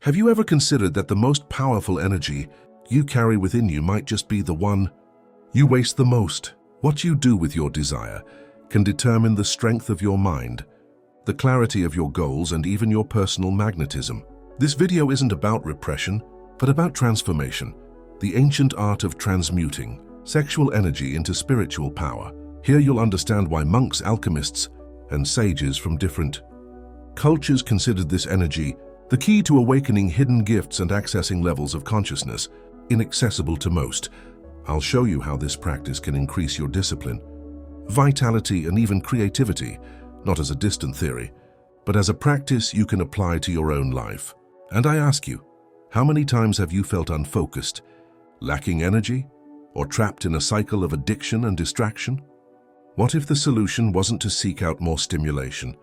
Have you ever considered that the most powerful energy you carry within you might just be the one you waste the most? What you do with your desire can determine the strength of your mind, the clarity of your goals, and even your personal magnetism. This video isn't about repression, but about transformation, the ancient art of transmuting sexual energy into spiritual power. Here you'll understand why monks, alchemists, and sages from different cultures considered this energy the key to awakening hidden gifts and accessing levels of consciousness inaccessible to most. I'll show you how this practice can increase your discipline, vitality, and even creativity, not as a distant theory, but as a practice you can apply to your own life. And I ask you, how many times have you felt unfocused, lacking energy, or trapped in a cycle of addiction and distraction? What if the solution wasn't to seek out more stimulation,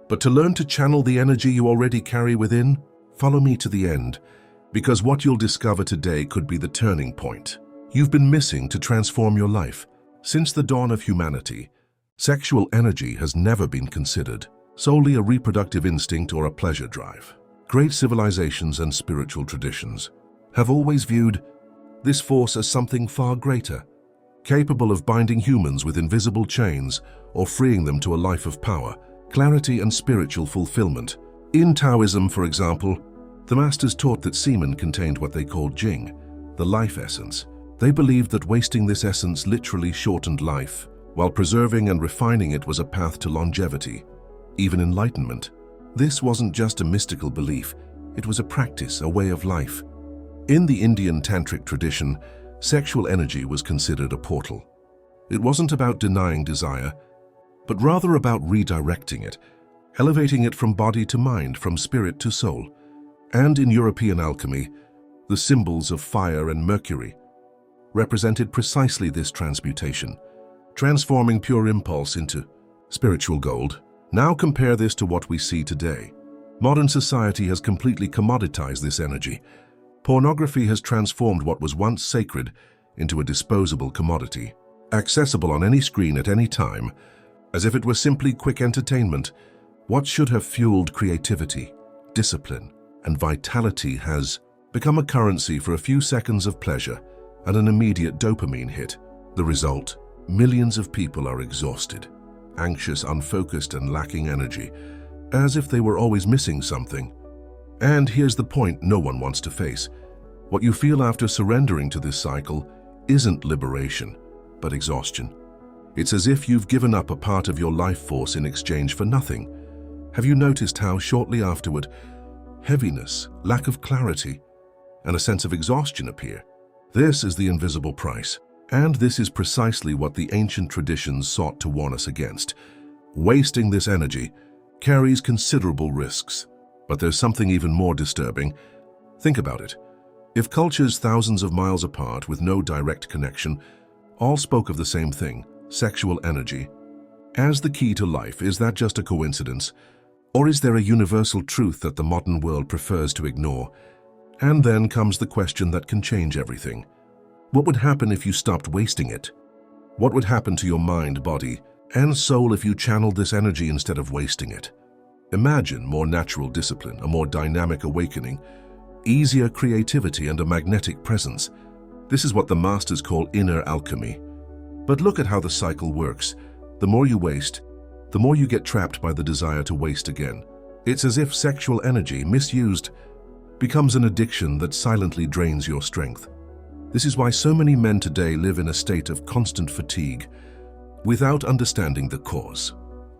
but to learn to channel the energy you already carry within? Follow me to the end, because what you'll discover today could be the turning point you've been missing to transform your life. Since the dawn of humanity, sexual energy has never been considered solely a reproductive instinct or a pleasure drive. Great civilizations and spiritual traditions have always viewed this force as something far greater, capable of binding humans with invisible chains or freeing them to a life of power, clarity, and spiritual fulfillment. In Taoism, for example, the masters taught that semen contained what they called jing, the life essence. They believed that wasting this essence literally shortened life, while preserving and refining it was a path to longevity, even enlightenment. This wasn't just a mystical belief, it was a practice, a way of life. In the Indian tantric tradition, sexual energy was considered a portal. It wasn't about denying desire, but rather about redirecting it, elevating it from body to mind, from spirit to soul. And in European alchemy, the symbols of fire and mercury represented precisely this transmutation, transforming pure impulse into spiritual gold. Now compare this to what we see today. Modern society has completely commoditized this energy. Pornography has transformed what was once sacred into a disposable commodity, accessible on any screen at any time, as if it were simply quick entertainment. What should have fueled creativity, discipline, and vitality has become a currency for a few seconds of pleasure and an immediate dopamine hit. The result? Millions of people are exhausted, anxious, unfocused, and lacking energy, as if they were always missing something. And here's the point no one wants to face. What you feel after surrendering to this cycle isn't liberation, but exhaustion. It's as if you've given up a part of your life force in exchange for nothing. Have you noticed how shortly afterward, heaviness, lack of clarity, and a sense of exhaustion appear? This is the invisible price. And this is precisely what the ancient traditions sought to warn us against. Wasting this energy carries considerable risks. But there's something even more disturbing. Think about it. If cultures thousands of miles apart with no direct connection all spoke of the same thing, sexual energy, as the key to life, is that just a coincidence? Or is there a universal truth that the modern world prefers to ignore? And then comes the question that can change everything. What would happen if you stopped wasting it? What would happen to your mind, body, and soul if you channeled this energy instead of wasting it? Imagine more natural discipline, a more dynamic awakening, easier creativity, and a magnetic presence. This is what the masters call inner alchemy. But look at how the cycle works. The more you waste, the more you get trapped by the desire to waste again. It's as if sexual energy, misused, becomes an addiction that silently drains your strength. This is why so many men today live in a state of constant fatigue without understanding the cause.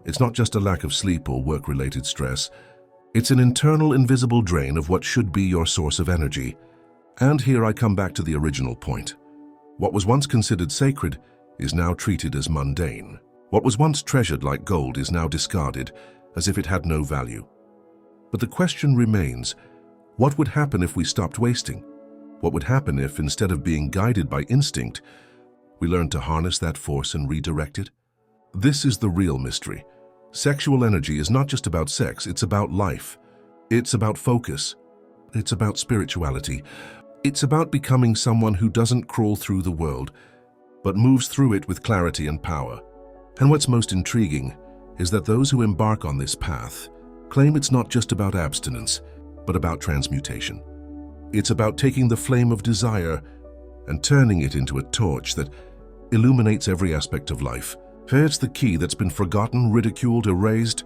It's not just a lack of sleep or work-related stress. It's an internal, invisible drain of what should be your source of energy. And here I come back to the original point. What was once considered sacred is now treated as mundane. What was once treasured like gold is now discarded as if it had no value. But the question remains, what would happen if we stopped wasting? What would happen if, instead of being guided by instinct, we learned to harness that force and redirect it? This is the real mystery. Sexual energy is not just about sex, it's about life. It's about focus. It's about spirituality. It's about becoming someone who doesn't crawl through the world, but moves through it with clarity and power. And what's most intriguing is that those who embark on this path claim it's not just about abstinence. but about transmutation. It's about taking the flame of desire and turning it into a torch that illuminates every aspect of life. It's the key that's been forgotten, ridiculed, erased,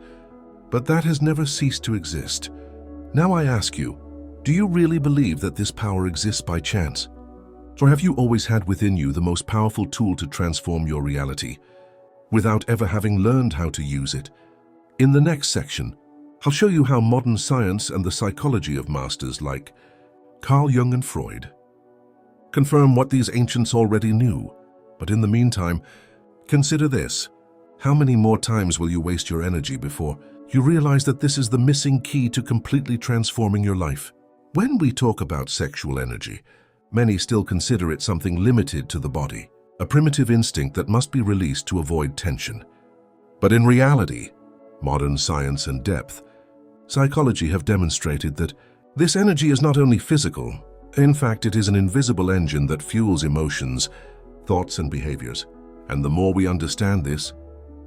but that has never ceased to exist. Now I ask you, do you really believe that this power exists by chance? Or have you always had within you the most powerful tool to transform your reality, without ever having learned how to use it? In the next section, I'll show you how modern science and the psychology of masters like Carl Jung and Freud confirm what these ancients already knew. But in the meantime, consider this. How many more times will you waste your energy before you realize that this is the missing key to completely transforming your life? When we talk about sexual energy, many still consider it something limited to the body, a primitive instinct that must be released to avoid tension. But in reality, modern science and depth, psychology have demonstrated that this energy is not only physical. In fact, it is an invisible engine that fuels emotions, thoughts, and behaviors. And the more we understand this,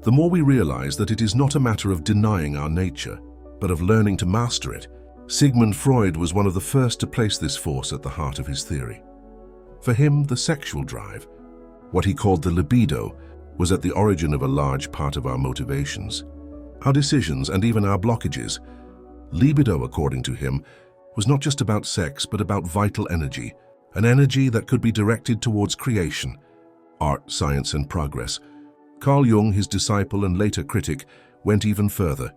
the more we realize that it is not a matter of denying our nature, but of learning to master it. Sigmund Freud was one of the first to place this force at the heart of his theory. For him, the sexual drive, what he called the libido, was at the origin of a large part of our motivations, our decisions, and even our blockages. Libido, according to him, was not just about sex, but about vital energy, an energy that could be directed towards creation, art, science, and progress. Carl Jung, his disciple and later critic, went even further.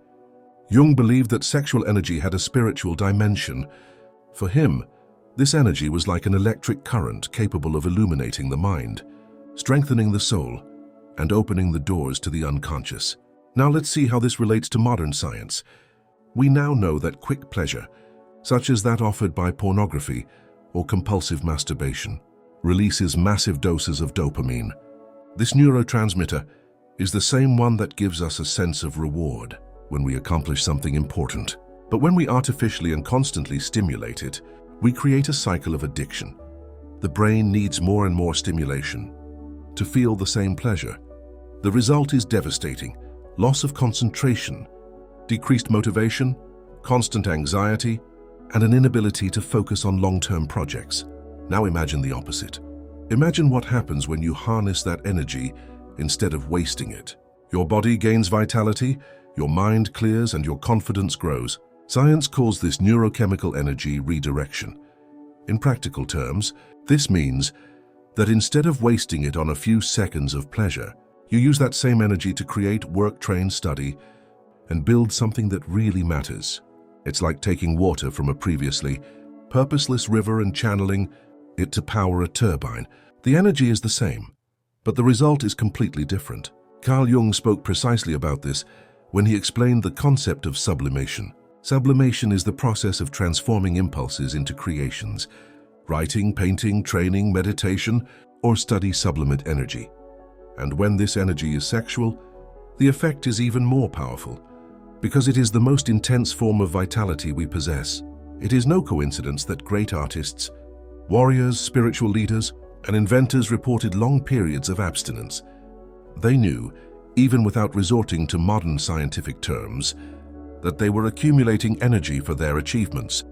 Jung believed that sexual energy had a spiritual dimension. For him, this energy was like an electric current capable of illuminating the mind, strengthening the soul, and opening the doors to the unconscious. Now let's see how this relates to modern science. We now know that quick pleasure, such as that offered by pornography or compulsive masturbation, releases massive doses of dopamine. This neurotransmitter is the same one that gives us a sense of reward when we accomplish something important. But when we artificially and constantly stimulate it, we create a cycle of addiction. The brain needs more and more stimulation to feel the same pleasure. The result is devastating: loss of concentration, decreased motivation, constant anxiety, and an inability to focus on long-term projects. Now imagine the opposite. Imagine what happens when you harness that energy instead of wasting it. Your body gains vitality, your mind clears, and your confidence grows. Science calls this neurochemical energy redirection. In practical terms, this means that instead of wasting it on a few seconds of pleasure, you use that same energy to create, work, train, study, and build something that really matters. It's like taking water from a previously purposeless river and channeling it to power a turbine. The energy is the same, but the result is completely different. Carl Jung spoke precisely about this when he explained the concept of sublimation. Sublimation is the process of transforming impulses into creations. Writing, painting, training, meditation, or study sublimate energy. And when this energy is sexual, the effect is even more powerful, because it is the most intense form of vitality we possess. It is no coincidence that great artists, warriors, spiritual leaders, and inventors reported long periods of abstinence. They knew, even without resorting to modern scientific terms, that they were accumulating energy for their achievements.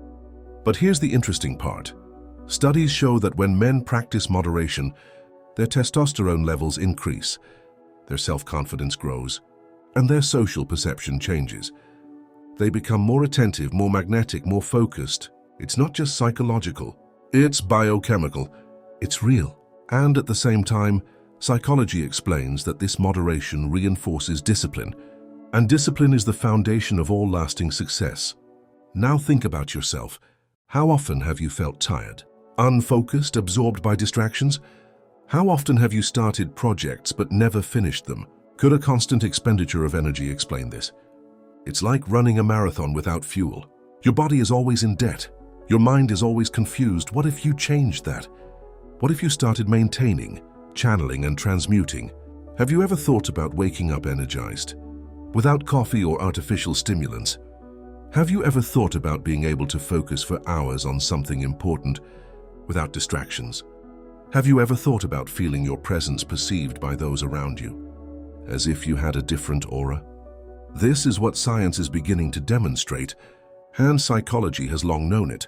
But here's the interesting part. Studies show that when men practice moderation, their testosterone levels increase, their self-confidence grows, and their social perception changes. They become more attentive, more magnetic, more focused. It's not just psychological, it's biochemical, it's real. And at the same time, psychology explains that this moderation reinforces discipline, and discipline is the foundation of all lasting success. Now think about yourself. How often have you felt tired, unfocused, absorbed by distractions? How often have you started projects but never finished them? Could a constant expenditure of energy explain this? It's like running a marathon without fuel. Your body is always in debt. Your mind is always confused. What if you changed that? What if you started maintaining, channeling, and transmuting? Have you ever thought about waking up energized, without coffee or artificial stimulants? Have you ever thought about being able to focus for hours on something important without distractions? Have you ever thought about feeling your presence perceived by those around you, as if you had a different aura? This is what science is beginning to demonstrate. And psychology has long known it.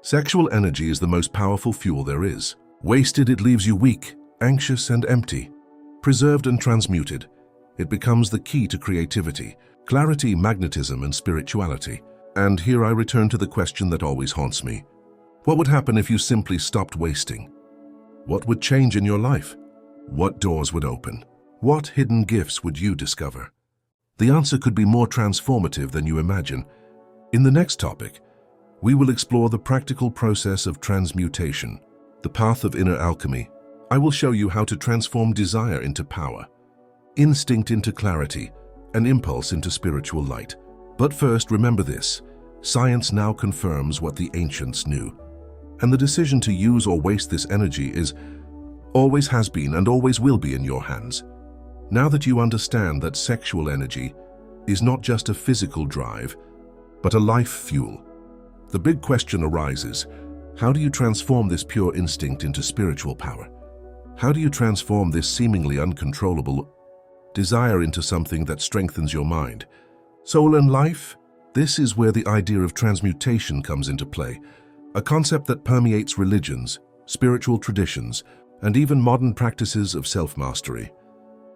Sexual energy is the most powerful fuel there is. Wasted, it leaves you weak, anxious, and empty. Preserved and transmuted, it becomes the key to creativity, clarity, magnetism, and spirituality. And here I return to the question that always haunts me. What would happen if you simply stopped wasting? What would change in your life? What doors would open? What hidden gifts would you discover? The answer could be more transformative than you imagine. In the next topic, we will explore the practical process of transmutation, the path of inner alchemy. I will show you how to transform desire into power, instinct into clarity, and impulse into spiritual light. But first, remember this: science now confirms what the ancients knew. And the decision to use or waste this energy always has been and always will be in your hands. Now that you understand that sexual energy is not just a physical drive, but a life fuel, the big question arises: how do you transform this pure instinct into spiritual power? How do you transform this seemingly uncontrollable desire into something that strengthens your mind, soul, and life? This is where the idea of transmutation comes into play, a concept that permeates religions, spiritual traditions, and even modern practices of self-mastery.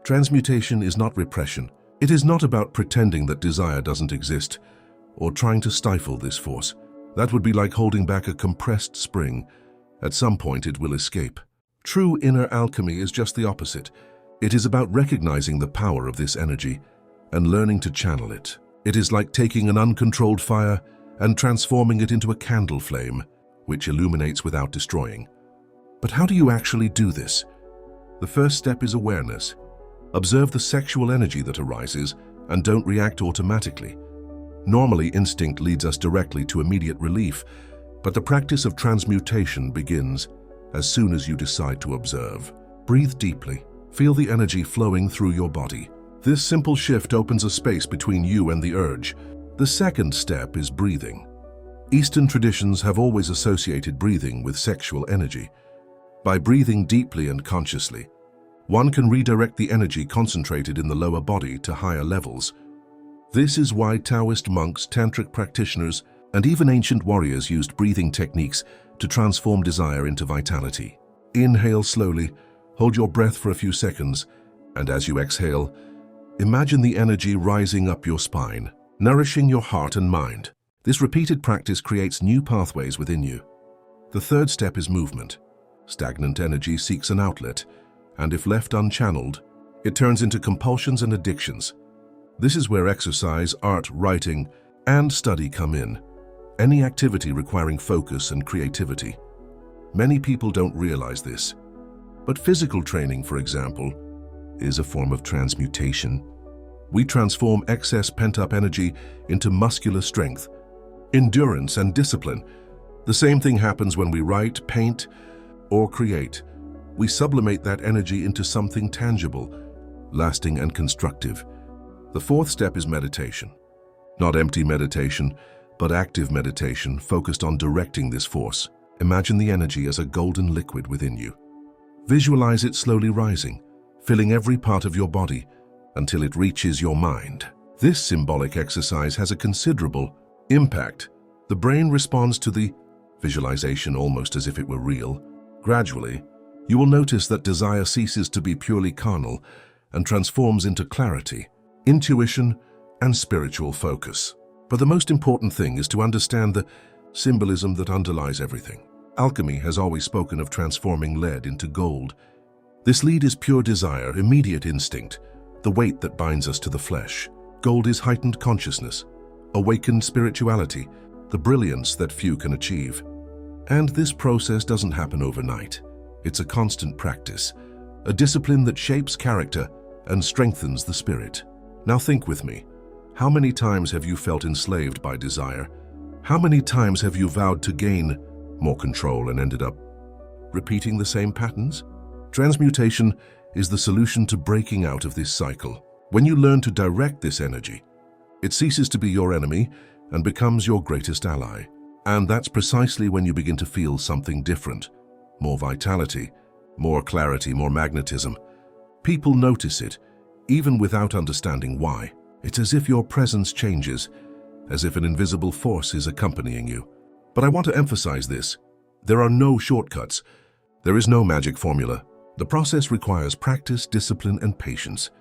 Transmutation is not repression. It is not about pretending that desire doesn't exist or trying to stifle this force. That would be like holding back a compressed spring. At some point it will escape. True inner alchemy is just the opposite. It is about recognizing the power of this energy and learning to channel it. It is like taking an uncontrolled fire and transforming it into a candle flame, which illuminates without destroying. But how do you actually do this? The first step is awareness. Observe the sexual energy that arises and don't react automatically. Normally, instinct leads us directly to immediate relief, but the practice of transmutation begins as soon as you decide to observe. Breathe deeply. Feel the energy flowing through your body. This simple shift opens a space between you and the urge. The second step is breathing. Eastern traditions have always associated breathing with sexual energy. By breathing deeply and consciously, one can redirect the energy concentrated in the lower body to higher levels. This is why Taoist monks, tantric practitioners, and even ancient warriors used breathing techniques to transform desire into vitality. Inhale slowly, hold your breath for a few seconds, and as you exhale, imagine the energy rising up your spine, nourishing your heart and mind. This repeated practice creates new pathways within you. The third step is movement. Stagnant energy seeks an outlet, and if left unchanneled, it turns into compulsions and addictions. This is where exercise, art, writing, and study come in. Any activity requiring focus and creativity. Many people don't realize this, but physical training, for example, is a form of transmutation. We transform excess pent-up energy into muscular strength, endurance, and discipline. The same thing happens when we write, paint, or create. We sublimate that energy into something tangible, lasting, and constructive. The fourth step is meditation. Not empty meditation, but active meditation focused on directing this force. Imagine the energy as a golden liquid within you. Visualize it slowly rising, filling every part of your body until it reaches your mind. This symbolic exercise has a considerable impact. The brain responds to the visualization almost as if it were real. Gradually, you will notice that desire ceases to be purely carnal and transforms into clarity, intuition, and spiritual focus. But the most important thing is to understand the symbolism that underlies everything. Alchemy has always spoken of transforming lead into gold. This lead is pure desire, immediate instinct, the weight that binds us to the flesh. Gold is heightened consciousness, awakened spirituality, the brilliance that few can achieve. And this process doesn't happen overnight. It's a constant practice, a discipline that shapes character and strengthens the spirit. Now think with me. How many times have you felt enslaved by desire? How many times have you vowed to gain more control and ended up repeating the same patterns? Transmutation is the solution to breaking out of this cycle. When you learn to direct this energy, it ceases to be your enemy and becomes your greatest ally. And that's precisely when you begin to feel something different. More vitality, more clarity, more magnetism. People notice it, even without understanding why. It's as if your presence changes, as if an invisible force is accompanying you. But I want to emphasize this. There are no shortcuts. There is no magic formula. The process requires practice, discipline, and patience.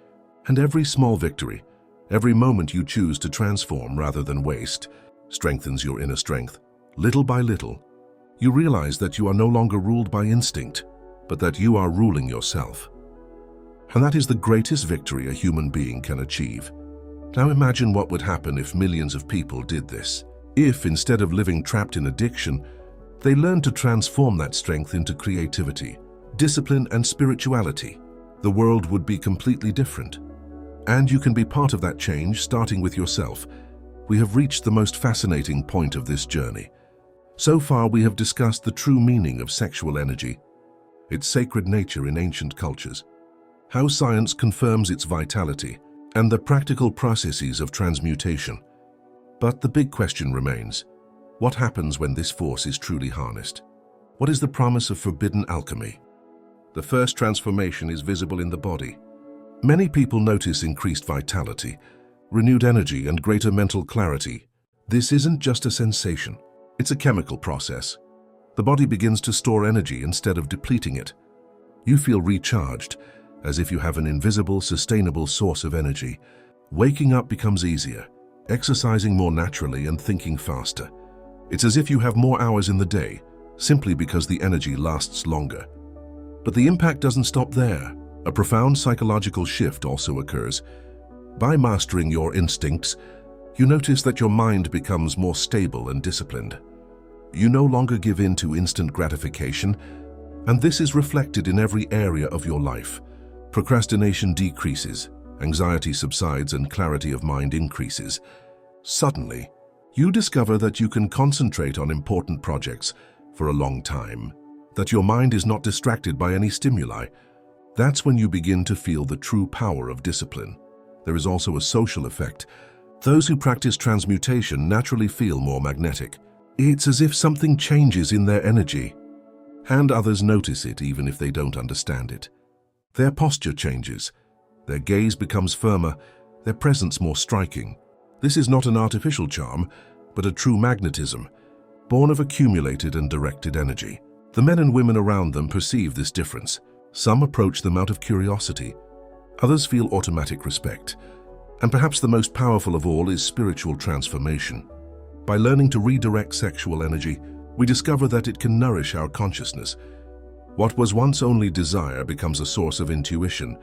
And every small victory, every moment you choose to transform rather than waste, strengthens your inner strength. Little by little, you realize that you are no longer ruled by instinct, but that you are ruling yourself. And that is the greatest victory a human being can achieve. Now imagine what would happen if millions of people did this. If, instead of living trapped in addiction, they learned to transform that strength into creativity, discipline, and spirituality, the world would be completely different. And you can be part of that change, starting with yourself. We have reached the most fascinating point of this journey. So far, we have discussed the true meaning of sexual energy, its sacred nature in ancient cultures, how science confirms its vitality, and the practical processes of transmutation. But the big question remains: what happens when this force is truly harnessed? What is the promise of forbidden alchemy? The first transformation is visible in the body. Many people notice increased vitality, renewed energy, and greater mental clarity. This isn't just a sensation. It's a chemical process. The body begins to store energy instead of depleting it. You feel recharged, as if you have an invisible, sustainable source of energy. Waking up becomes easier, exercising more naturally, and thinking faster. It's as if you have more hours in the day, simply because the energy lasts longer. But the impact doesn't stop there. A profound psychological shift also occurs. By mastering your instincts, you notice that your mind becomes more stable and disciplined. You no longer give in to instant gratification, and this is reflected in every area of your life. Procrastination decreases, anxiety subsides, and clarity of mind increases. Suddenly, you discover that you can concentrate on important projects for a long time, that your mind is not distracted by any stimuli. That's when you begin to feel the true power of discipline. There is also a social effect. Those who practice transmutation naturally feel more magnetic. It's as if something changes in their energy, and others notice it even if they don't understand it. Their posture changes, their gaze becomes firmer, their presence more striking. This is not an artificial charm, but a true magnetism, born of accumulated and directed energy. The men and women around them perceive this difference. Some approach them out of curiosity, others feel automatic respect. And perhaps the most powerful of all is spiritual transformation. By learning to redirect sexual energy, we discover that it can nourish our consciousness. What was once only desire becomes a source of intuition,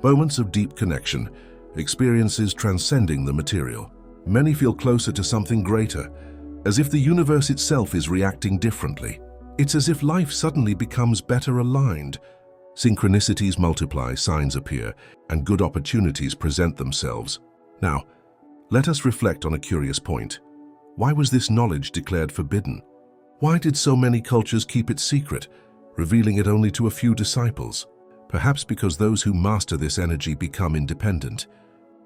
moments of deep connection, experiences transcending the material. Many feel closer to something greater, as if the universe itself is reacting differently. It's as if life suddenly becomes better aligned. Synchronicities multiply, signs appear, and good opportunities present themselves. Now, let us reflect on a curious point. Why was this knowledge declared forbidden? Why did so many cultures keep it secret, revealing it only to a few disciples? Perhaps because those who master this energy become independent.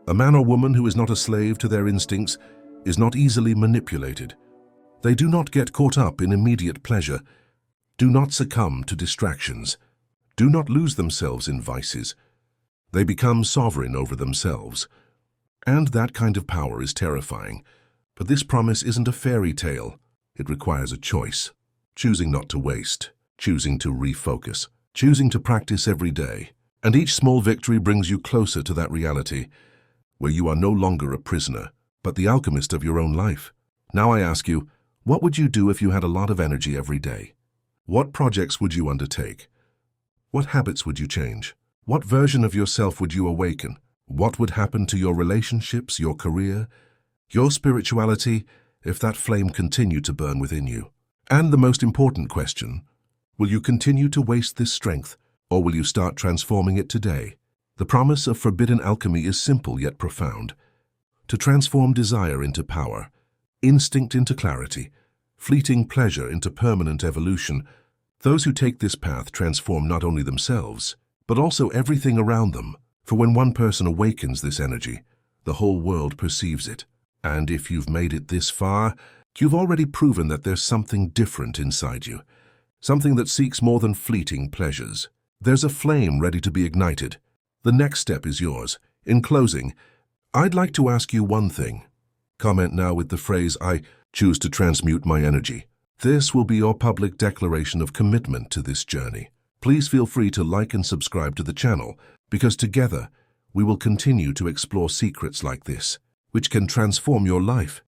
A man or woman who is not a slave to their instincts is not easily manipulated. They do not get caught up in immediate pleasure, do not succumb to distractions, do not lose themselves in vices. They become sovereign over themselves. And that kind of power is terrifying. But this promise isn't a fairy tale. It requires a choice. Choosing not to waste, choosing to refocus, choosing to practice every day. And each small victory brings you closer to that reality, where you are no longer a prisoner, but the alchemist of your own life. Now I ask you, what would you do if you had a lot of energy every day? What projects would you undertake? What habits would you change? What version of yourself would you awaken? What would happen to your relationships, your career, your spirituality, if that flame continued to burn within you? And the most important question, will you continue to waste this strength, or will you start transforming it today? The promise of forbidden alchemy is simple yet profound. To transform desire into power, instinct into clarity, fleeting pleasure into permanent evolution, those who take this path transform not only themselves, but also everything around them. For when one person awakens this energy, the whole world perceives it. And if you've made it this far, you've already proven that there's something different inside you, something that seeks more than fleeting pleasures. There's a flame ready to be ignited. The next step is yours. In closing, I'd like to ask you one thing. Comment now with the phrase, "I choose to transmute my energy." This will be your public declaration of commitment to this journey. Please feel free to like and subscribe to the channel, because together we will continue to explore secrets like this, which can transform your life.